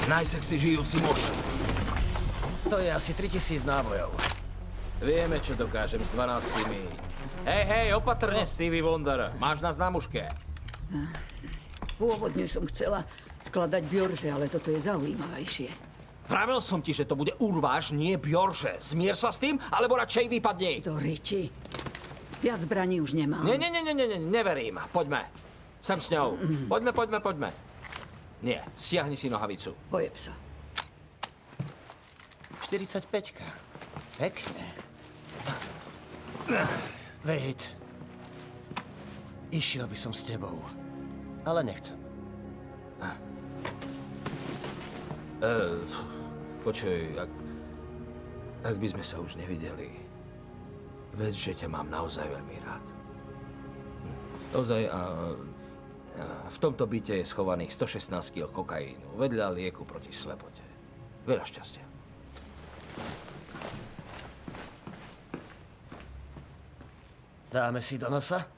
Najsexy žijúci muž. To je asi 3000 nábojov. Vieme, čo dokážem s 12. Hej, opatrne, Stevie Wonder. Máš nás na muške. Pôvodne som chcela skladať Bjorže, ale toto je zaujímavejšie. Vravel som ti, že to bude Urváš, nie Bjorže. Zmier sa s tým, alebo radšej vypadni. Do riti. Viac zbraní už nemám. Nie, neverím. Poďme. Sem s ňou. Poďme. Nie, stiahni si nohavicu. Pojeb sa. 45-ka. Pekne. Wade. Išiel by som s tebou. Ale nechcem. Počuj, ak by sme sa už nevideli, veď, že ťa mám naozaj veľmi rád. Naozaj, v tomto byte je schovaných 116 kg kokainu, vedľa lieku proti slepote. Veľa šťastia. Dáme si do nosa?